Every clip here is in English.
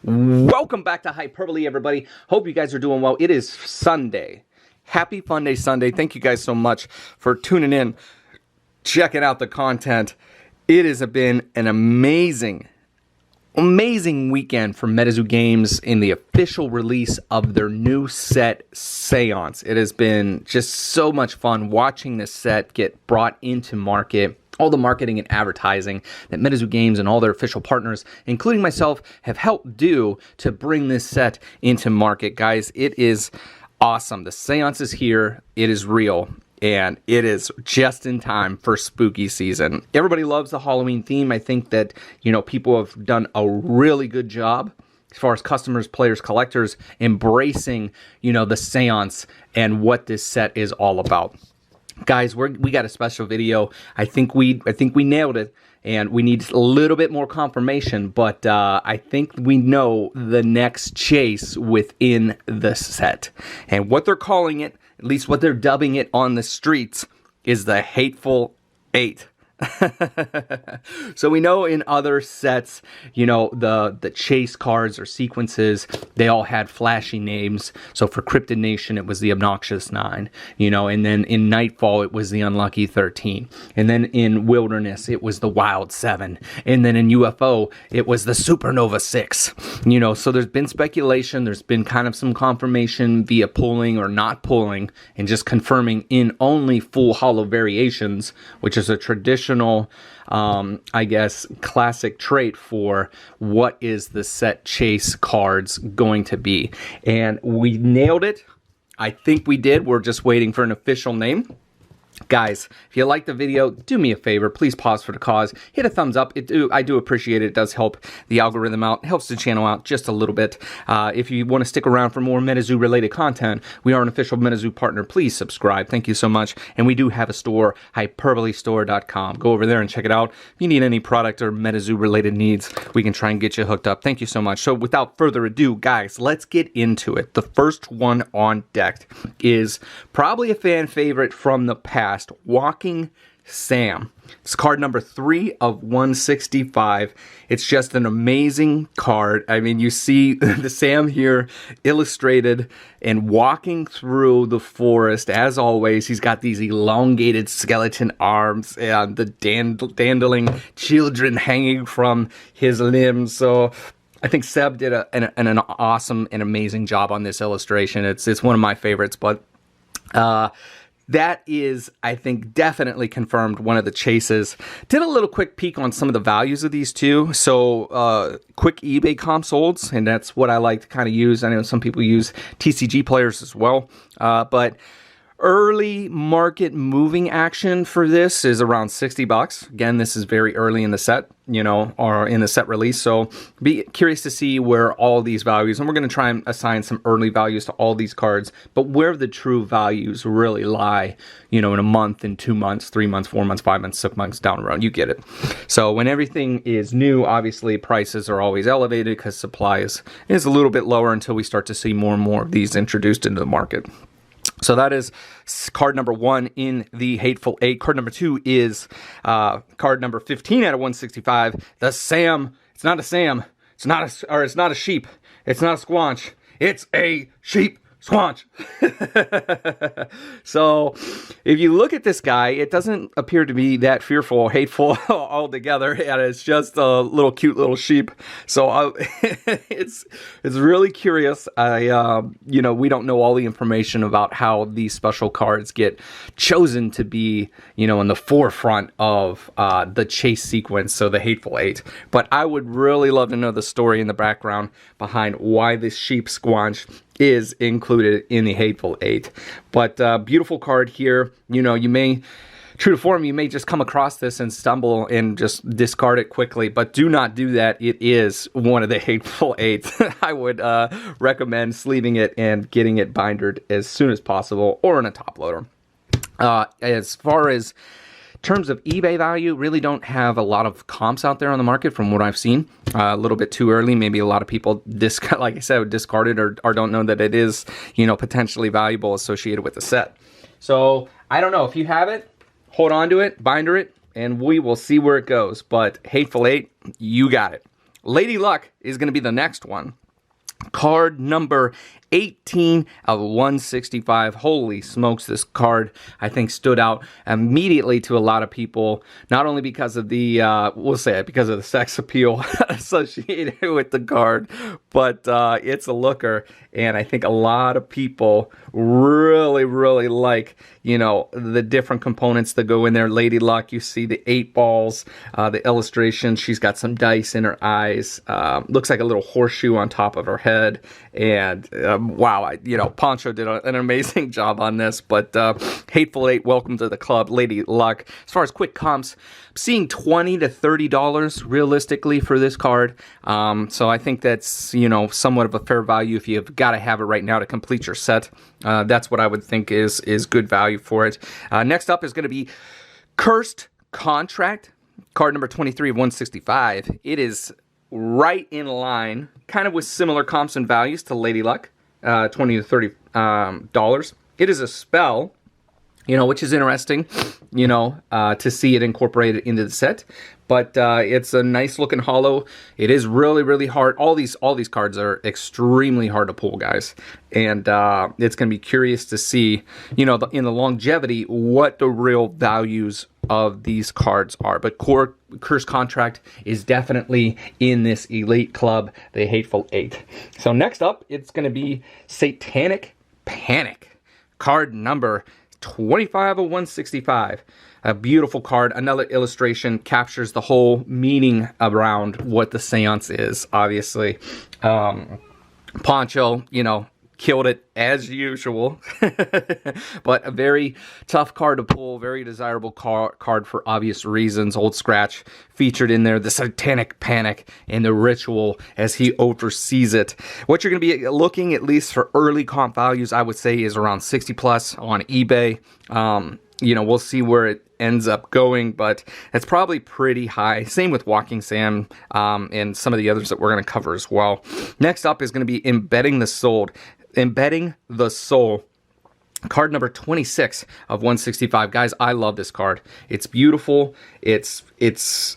Welcome back to Hyperbole, everybody. Hope you guys are doing well. It is Sunday. Happy Fun Day Sunday. Thank you guys so much for tuning in, checking out the content. It has been an amazing weekend for Metazoo Games in the official release of their new set, Seance. It has been just so much fun watching this set get brought into market. All the marketing and advertising that Metazoo Games and all their official partners, including myself, have helped do to bring this set into market. Guys, it is awesome. The Seance is here. It is real. And it is just in time for spooky season. Everybody loves the Halloween theme. I think that, people have done a really good job as far as customers, players, collectors, embracing, the Seance and what this set is all about. Guys, we got a special video. I think we nailed it, and we need a little bit more confirmation, but I think we know the next chase within the set. And what they're calling it, at least what they're dubbing it on the streets, is the Hateful 8. So we know in other sets, the chase cards or sequences, they all had flashy names. So for Cryptid Nation, it was the Obnoxious 9, and then in Nightfall, it was the Unlucky 13. And then in Wilderness, it was the Wild 7. And then in UFO, it was the Supernova 6. So there's been speculation, there's been kind of some confirmation via pulling or not pulling, and just confirming in only full holo variations, which is a traditional classic trait for what is the set chase cards going to be. And we nailed it. I think we did. We're just waiting for an official name. Guys, if you like the video, do me a favor. Please pause for the cause. Hit a thumbs up. I do appreciate it. It does help the algorithm out. It helps the channel out just a little bit. If you want to stick around for more Metazoo related content, we are an official Metazoo partner. Please subscribe. Thank you so much. And we do have a store, hyperbolestore.com. Go over there and check it out. If you need any product or Metazoo related needs, we can try and get you hooked up. Thank you so much. So without further ado, guys, let's get into it. The first one on deck is probably a fan favorite from the past. Walking Sam. It's card number 3 of 165. It's just an amazing card. I mean, you see the Sam here illustrated and walking through the forest. As always, he's got these elongated skeleton arms and the dandling children hanging from his limbs. So I think Seb did an awesome and amazing job on this illustration. It's one of my favorites, but that is, I think, definitely confirmed one of the chases. Did a little quick peek on some of the values of these two. So quick eBay comp solds, and that's what I like to kind of use. I know some people use TCG players as well, but early market moving action for this is around $60. Again, this is very early in the set, or in the set release. So be curious to see where all these values, and we're going to try and assign some early values to all these cards, but where the true values really lie, in a month, in 2 months, 3 months, 4 months, 5 months, 6 months down the road. You get it. So when everything is new, obviously prices are always elevated because supply is a little bit lower until we start to see more and more of these introduced into the market. So that is card number 1 in the Hateful 8. Card number 2 is card number 15 out of 165. The Sam. It's not a Sam. It's not a sheep. It's not a squanch. It's a sheep squanch. So if you look at this guy, it doesn't appear to be that fearful or hateful altogether, and it's just a little cute little sheep. So it's really curious. We don't know all the information about how these special cards get chosen to be, in the forefront of the chase sequence, so the Hateful 8. But I would really love to know the story in the background behind why this sheep squanch is included in the Hateful 8. But beautiful card here. You may, true to form, you may just come across this and stumble and just discard it quickly, but do not do that. It is one of the Hateful 8. I would recommend sleeving it and getting it bindered as soon as possible, or in a top loader. As far as terms of eBay value, really don't have a lot of comps out there on the market from what I've seen. A little bit too early. Maybe a lot of people, like I said, discard it or don't know that it is, potentially valuable associated with the set. So I don't know. If you have it, hold on to it, binder it, and we will see where it goes. But Hateful 8, you got it. Lady Luck is going to be the next one. Card number 18 of 165. Holy smokes, this card, I think, stood out immediately to a lot of people, not only because of the, we'll say it, because of the sex appeal associated with the card, but it's a looker, and I think a lot of people really, really like, you know, the different components that go in there. Lady Luck, you see the 8 balls, the illustration, she's got some dice in her eyes, looks like a little horseshoe on top of her head, and wow, you know, Poncho did an amazing job on this, but Hateful 8, welcome to the club, Lady Luck. As far as quick comps, I'm seeing $20 to $30 realistically for this card, so I think that's, you know, somewhat of a fair value if you've got to have it right now to complete your set. That's what I would think is good value for it. Next up is going to be Cursed Contract, card number 23 of 165. It is right in line, kind of with similar comps and values to Lady Luck, $20 to $30. It is a spell, you know, which is interesting, you know, to see it incorporated into the set. But it's a nice looking holo. It is really, really hard. All these cards are extremely hard to pull, guys. And it's going to be curious to see, you know, in the longevity, what the real values of these cards are. But Cursed Contract is definitely in this elite club, the Hateful 8. So next up, it's going to be Satanic Panic, card number 25 of 165. A beautiful card. Another illustration captures the whole meaning around what the seance is, obviously. Poncho, you know, killed it as usual. But a very tough card to pull, very desirable card for obvious reasons. Old Scratch featured in there, the Satanic Panic and the ritual as he oversees it. What you're going to be looking, at least for early comp values, I would say is around 60 plus on eBay. You know, we'll see where it ends up going, but it's probably pretty high. Same with Walking Sam and some of the others that we're going to cover as well. Next up is going to be Embedding the Soul. Embedding the Soul, card number 26 of 165. Guys, I love this card. It's beautiful. It's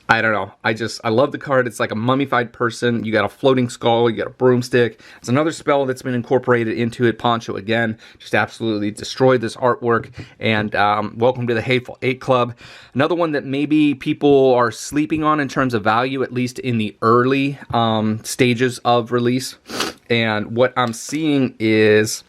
I don't know. I love the card. It's like a mummified person. You got a floating skull. You got a broomstick. It's another spell that's been incorporated into it. Poncho, again, just absolutely destroyed this artwork. And welcome to the Hateful 8 Club. Another one that maybe people are sleeping on in terms of value, at least in the early stages of release. And what I'm seeing is,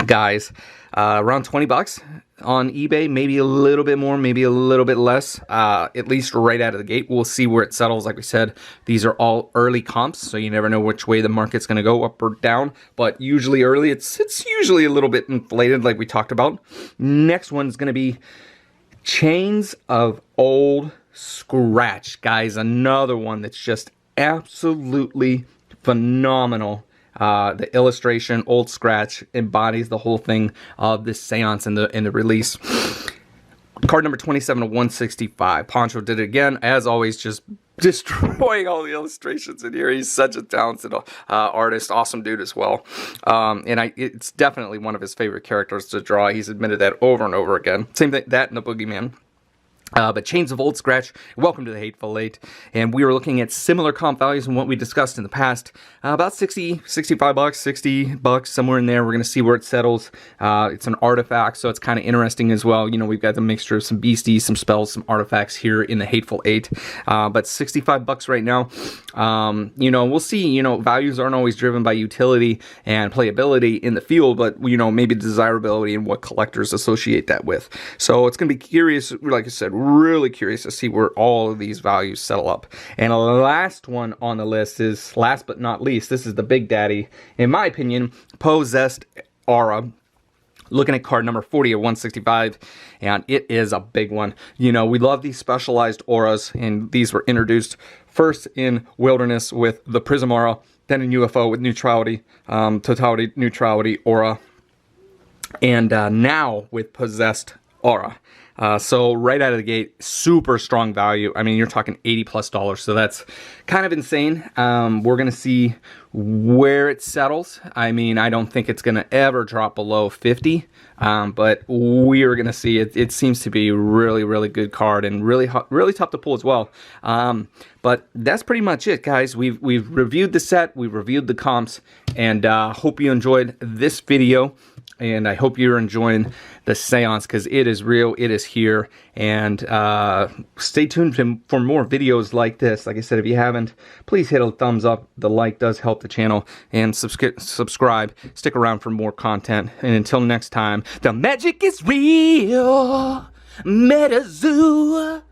guys, around 20 bucks on eBay, maybe a little bit more, maybe a little bit less, at least right out of the gate. We'll see where it settles. Like we said, these are all early comps, so you never know which way the market's going to go, up or down. But usually early, it's usually a little bit inflated, like we talked about. Next one's going to be Chains of Old Scratch. Guys, another one that's just absolutely phenomenal. The illustration, Old Scratch, embodies the whole thing of this seance in the release. Card number 27 of 165. Poncho did it again, as always, just destroying all the illustrations in here. He's such a talented artist, awesome dude as well. And it's definitely one of his favorite characters to draw. He's admitted that over and over again. Same thing, that and the Boogeyman. But Chains of Old Scratch, welcome to the Hateful 8, and we were looking at similar comp values in what we discussed in the past, about 60, 65 bucks, 60 bucks, somewhere in there. We're going to see where it settles. It's an artifact, so it's kind of interesting as well. You know, we've got the mixture of some beasties, some spells, some artifacts here in the Hateful 8, but 65 bucks right now. You know, we'll see. You know, values aren't always driven by utility and playability in the field, but, you know, maybe desirability and what collectors associate that with. So it's going to be curious, like I said, really curious to see where all of these values settle up. And the last one on the list is, last but not least, this is the big daddy, in my opinion, Possessed Aura. Looking at card number 40 of 165, and it is a big one. You know, we love these specialized auras, and these were introduced first in Wilderness with the Prism Aura, then in UFO with Neutrality, Totality, Neutrality, Aura, and now with Possessed Aura. So right out of the gate, super strong value. I mean, you're talking $80+, so that's kind of insane. We're gonna see where it settles. I mean, I don't think it's gonna ever drop below 50, but we are gonna see it. It seems to be really, really good card and really tough to pull as well. But that's pretty much it, guys. We've reviewed the set, we've reviewed the comps, and hope you enjoyed this video. And I hope you're enjoying the seance, because it is real, it is here. And stay tuned for more videos like this. Like I said, if you haven't, please hit a thumbs up. The like does help the channel. And subscribe. Stick around for more content. And until next time, the magic is real. Metazoo.